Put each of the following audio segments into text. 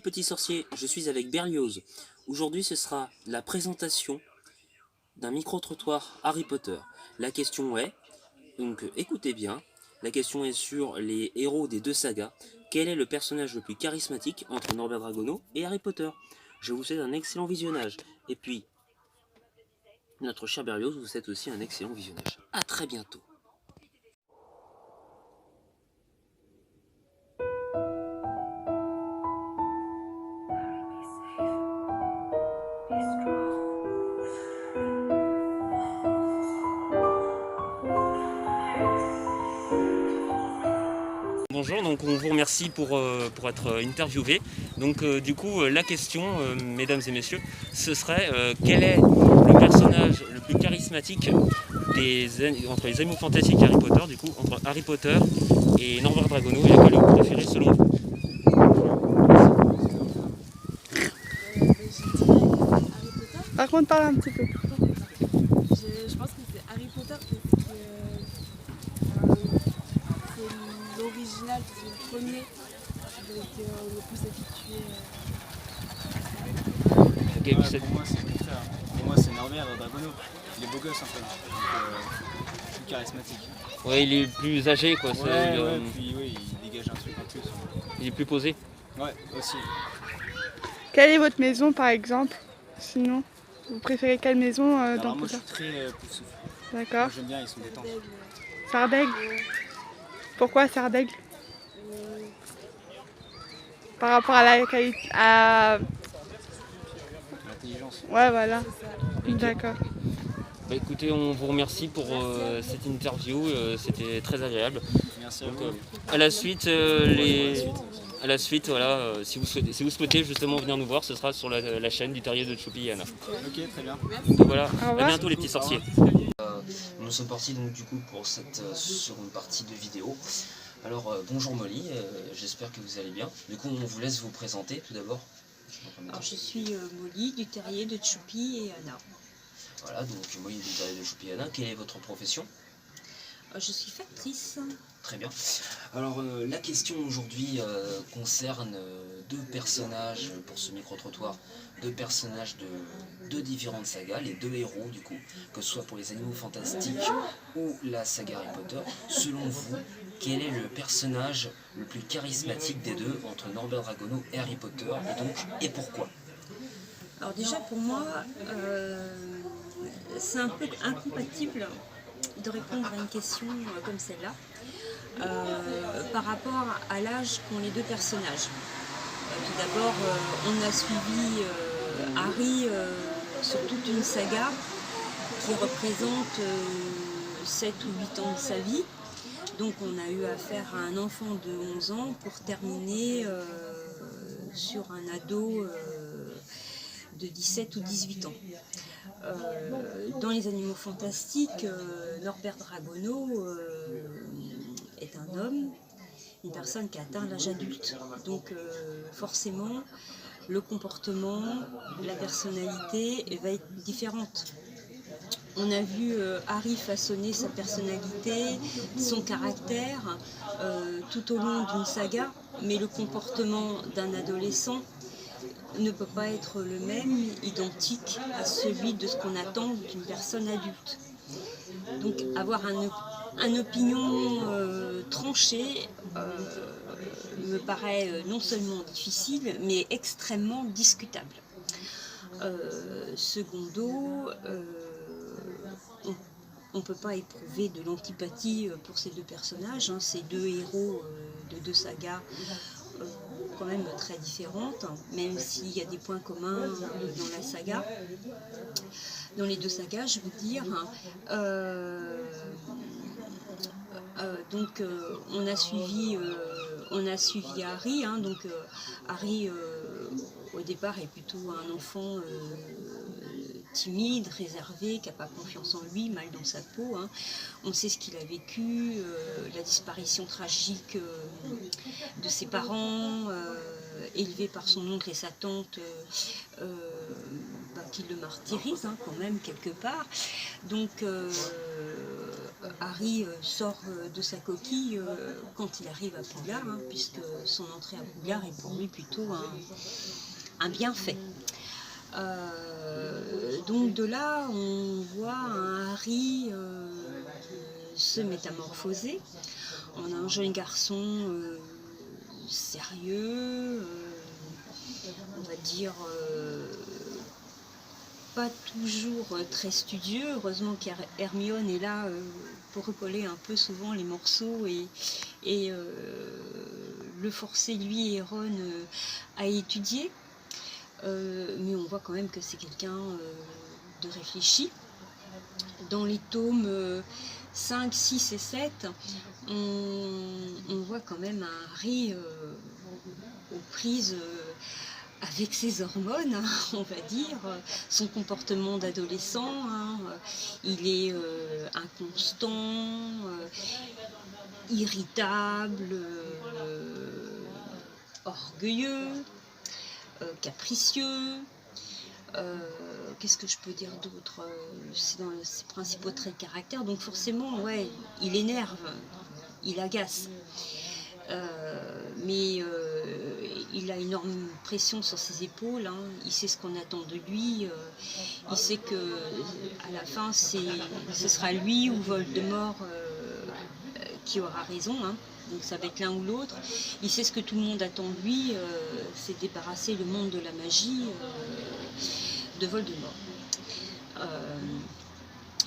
Petit sorcier, je suis avec Berlioz. Aujourd'hui, ce sera la présentation d'un micro-trottoir Harry Potter. La question est, donc écoutez bien, la question est sur les héros des deux sagas. Quel est le personnage le plus charismatique entre Norbert Dragono et Harry Potter? Je vous souhaite un excellent visionnage. Et puis, notre cher Berlioz vous souhaite aussi un excellent visionnage. A très bientôt. Bonjour, donc on vous remercie pour être interviewé. Donc du coup la question, mesdames et messieurs, ce serait quel est le personnage le plus charismatique entre les animaux fantastiques et Harry Potter, du coup entre Harry Potter et Norbert Dragono, et lequel vous préférez selon vous? Par contre, parle un petit peu. Je pense que c'est Harry Potter parce que c'est l'original, c'est le premier. Donc le plus habitué. Okay, Ouais, pour moi c'est le contraire. Pour moi c'est Norbert Dragono. Il est beau gosse un peu, donc plus charismatique. Ouais, il est plus âgé quoi. Puis oui, il dégage un truc en plus. Il est plus posé. Ouais, aussi. Quelle est votre maison par exemple? Sinon, vous préférez quelle maison dans Alors moi je Potter? suis très pouf-souffle. D'accord. Moi j'aime bien, ils sont détentes. Sardaigle. Pourquoi Sardaigle? Par rapport à la qualité. L'intelligence. Ouais, voilà. D'accord. Bah, écoutez, on vous remercie pour cette interview, c'était très agréable. Merci à Donc, vous. à la suite, voilà, si vous souhaitez justement venir nous voir, ce sera sur la chaîne du Terrier de Choupi et Anna. Ok, très bien. Donc voilà, Au revoir. à bientôt les petits sorciers. Nous sommes partis donc du coup pour cette seconde partie de vidéo. Alors bonjour Molly, j'espère que vous allez bien. Du coup on vous laisse vous présenter tout d'abord. Alors je suis Molly du Terrier de Choupi et Anna. Voilà, donc Molly du Terrier de Choupi et Anna, quelle est votre profession? Je suis factrice. Très bien. Alors la question aujourd'hui concerne deux personnages pour ce micro-trottoir, deux personnages de deux différentes sagas, les deux héros du coup, que ce soit pour les animaux fantastiques ou la saga Harry Potter. Selon vous, quel est le personnage le plus charismatique des deux entre Norbert Dragono et Harry Potter, et pourquoi? Alors déjà pour moi, c'est un peu incompatible de répondre à une question comme celle-là par rapport à l'âge qu'ont les deux personnages. Tout d'abord, on a suivi Harry sur toute une saga qui représente 7 ou 8 ans de sa vie. Donc on a eu affaire à un enfant de 11 ans pour terminer sur un ado de 17 ou 18 ans. Dans les animaux fantastiques, Norbert Dragono est un homme, une personne qui a atteint l'âge adulte. Donc forcément, le comportement, la personnalité va être différente. On a vu Harry façonner sa personnalité, son caractère tout au long d'une saga, mais le comportement d'un adolescent ne peut pas être le même, identique à celui de ce qu'on attend d'une personne adulte. Donc avoir une opinion tranchée me paraît non seulement difficile, mais extrêmement discutable. Secondo, on ne peut pas éprouver de l'antipathie pour ces deux personnages, hein, ces deux héros de deux sagas quand même très différentes, même s'il y a des points communs dans la saga. Dans les deux sagas, je veux dire. Donc on a suivi Harry, hein, donc Harry au départ est plutôt un enfant timide, réservé, qui n'a pas confiance en lui, mal dans sa peau. Hein. On sait ce qu'il a vécu, la disparition tragique de ses parents, élevé par son oncle et sa tante, qui le martyrisent hein, quand même quelque part. Donc Harry sort de sa coquille quand il arrive à Poudlard, hein, puisque son entrée à Poudlard est pour lui plutôt un bienfait. Donc de là, on voit un Harry se métamorphoser en un jeune garçon sérieux, on va dire pas toujours très studieux. Heureusement qu'Hermione est là pour recoller un peu souvent les morceaux et le forcer lui et Ron à étudier. Mais on voit quand même que c'est quelqu'un de réfléchi. Dans les tomes 5, 6 et 7, on voit quand même un Harry aux prises avec ses hormones, hein, on va dire, son comportement d'adolescent. Hein, il est inconstant, irritable, orgueilleux, capricieux. Qu'est-ce que je peux dire d'autre? C'est dans ses principaux traits de caractère, donc forcément, ouais, il énerve, il agace. Mais il a une énorme pression sur ses épaules, hein. Il sait ce qu'on attend de lui, il sait que à la fin ce sera lui ou Voldemort qui aura raison, hein. Donc ça va être l'un ou l'autre. Il sait ce que tout le monde attend de lui, c'est débarrasser le monde de la magie de Voldemort.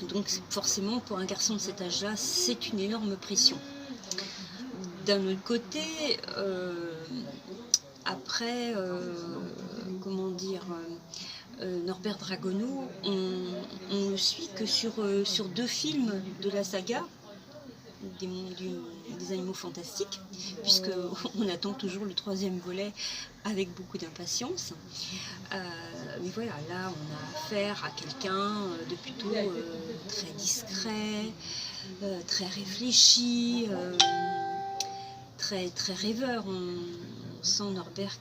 Donc forcément pour un garçon de cet âge-là, c'est une énorme pression. D'un autre côté, après, comment dire, Norbert Dragono, on le suit que sur 2 films de la saga des Animaux Fantastiques, puisqu'on attend toujours le 3e volet avec beaucoup d'impatience. Mais voilà, là on a affaire à quelqu'un de plutôt très discret, très réfléchi, très, très rêveur. On sent Norbert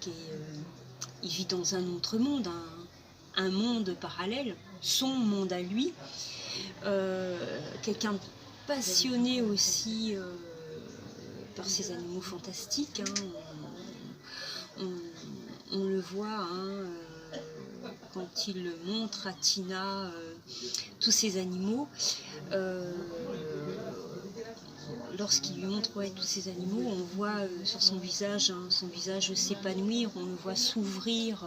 il vit dans un autre monde, un monde parallèle, son monde à lui. Quelqu'un de passionné aussi par ces animaux fantastiques. Hein. On le voit hein, quand il montre à Tina tous ces animaux. Lorsqu'il lui montre tous ces animaux, on voit sur son visage s'épanouir, on le voit s'ouvrir.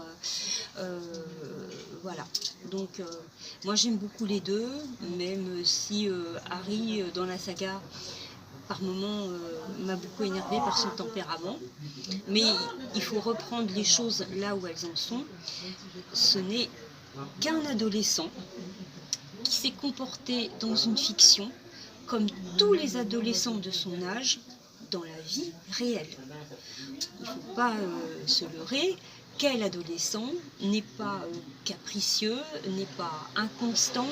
Voilà. Donc moi j'aime beaucoup les deux, même si Harry dans la saga par moments m'a beaucoup énervé par son tempérament. Mais il faut reprendre les choses là où elles en sont. Ce n'est qu'un adolescent qui s'est comporté dans une fiction comme tous les adolescents de son âge dans la vie réelle. Il ne faut pas se leurrer, quel adolescent n'est pas capricieux, n'est pas inconstant,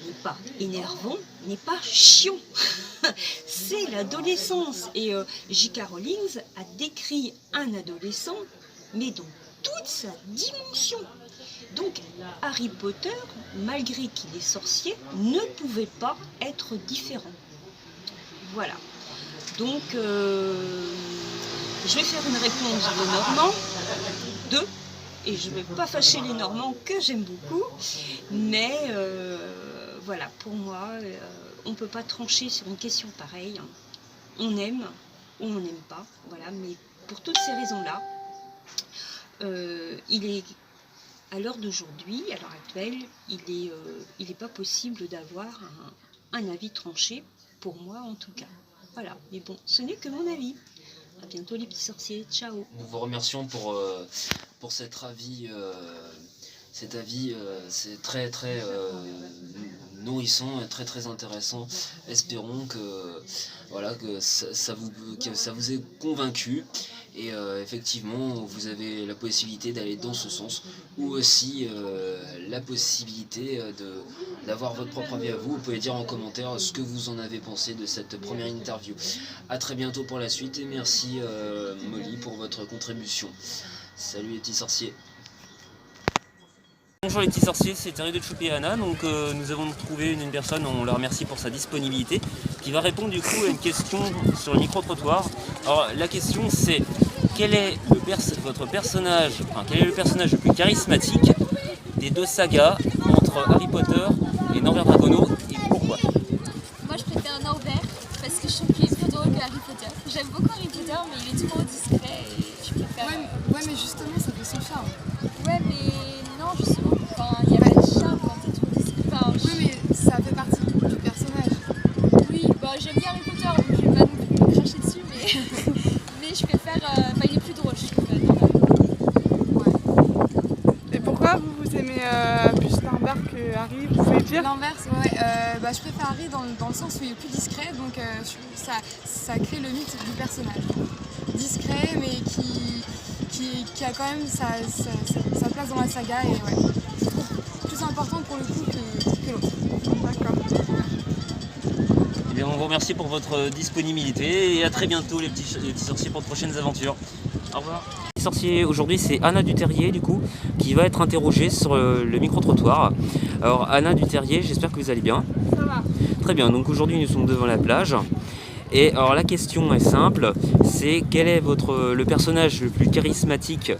n'est pas énervant, n'est pas chiant. C'est l'adolescence. Et J.K. Rowling a décrit un adolescent, mais dans toute sa dimension. Donc Harry Potter, malgré qu'il est sorcier, ne pouvait pas être différent. Voilà. Donc je vais faire une réponse de Normand, 2, et je ne vais pas fâcher les Normands que j'aime beaucoup, mais voilà, pour moi, on ne peut pas trancher sur une question pareille. On aime ou on n'aime pas, voilà, mais pour toutes ces raisons-là, il est... À l'heure d'aujourd'hui, à l'heure actuelle, il est pas possible d'avoir un avis tranché, pour moi en tout cas. Voilà, mais bon, ce n'est que mon avis. À bientôt les petits sorciers, ciao. Nous vous remercions pour cet avis. Cet avis, c'est très très nourrissant et très très intéressant. Espérons que, voilà, que ça vous ait convaincu. Et effectivement, vous avez la possibilité d'aller dans ce sens, ou aussi la possibilité d'avoir votre propre avis à vous. Vous pouvez dire en commentaire ce que vous en avez pensé de cette première interview. A très bientôt pour la suite, et merci Molly pour votre contribution. Salut les petits sorciers. Bonjour les petits sorciers, c'est Harry de Choupi et Anna. Donc nous avons trouvé une personne, on la remercie pour sa disponibilité, qui va répondre du coup à une question sur le micro-trottoir. Alors la question c'est quel est votre personnage, quel est le personnage le plus charismatique des 2 sagas entre Harry Potter et Norbert Dragono et pourquoi? Moi je préfère Norbert parce que je trouve qu'il est plus drôle que Harry Potter. J'aime beaucoup Harry Potter mais il est trop discret et je préfère... Ouais, mais justement, ça fait son charme. Ouais mais non justement, il n'y a pas de charme quand t'es trop discret. Oui, mais ça fait partie du personnage. Oui, j'aime bien Harry Potter donc je vais pas non plus me cracher dessus mais je préfère... il est plus drôle je trouve. Et pourquoi vous aimez plus Norbert que Harry, vous pouvez dire? L'inverse, ouais. Je préfère Harry dans le sens où il est plus discret, donc ça crée le mythe du personnage. Discret, mais qui a quand même sa place dans la saga et ouais, je trouve plus important pour le coup que l'autre. D'accord. Eh bien, on vous remercie pour votre disponibilité et à très bientôt les petits sorciers pour de prochaines aventures. Au revoir. Les sorciers, aujourd'hui c'est Anna Duterrier du coup qui va être interrogée sur le micro-trottoir. Alors Anna Duterrier, j'espère que vous allez bien. Ça va. Très bien, donc aujourd'hui nous sommes devant la plage. Et alors la question est simple, c'est quel est le personnage le plus charismatique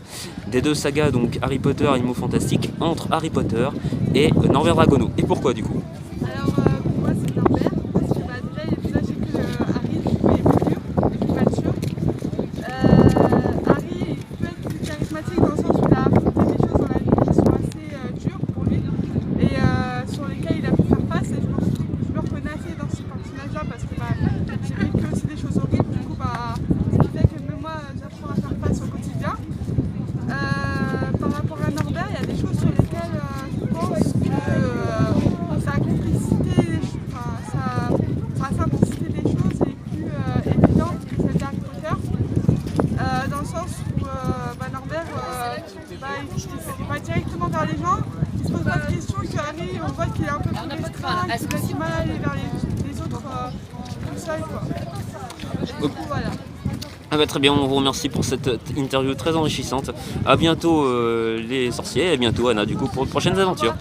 des 2 sagas, donc Harry Potter et Animaux Fantastiques, entre Harry Potter et Norbert Dragono. Et pourquoi du coup? Alors pour moi c'est Norbert, parce que déjà il est plus âgé que Harry, du coup il est plus dur et plus mature. Harry il peut être plus charismatique dans le sens où il a affronté des choses dans la vie qui sont assez dures pour lui et sur lesquelles il a pu faire face et je me reconnais assez dans ce personnage-là parce que j'ai vécu aussi des choses horribles, du coup ce qui fait que même moi j'apprends à faire face au quotidien. Par rapport à Norbert, il y a des choses sur lesquelles je pense que sa complicité, sa simplicité des choses est plus évidente que celle d'Harry Potter. Dans le sens où Norbert il va directement vers les gens, il se pose pas de questions, que Harry on voit qu'il est un peu plus restreint, qu'il a du mal à aller vers les autres tout seul quoi. Et du coup voilà. Ah bah très bien, on vous remercie pour cette interview très enrichissante. A bientôt les sorciers et à bientôt Anna du coup pour de prochaines aventures.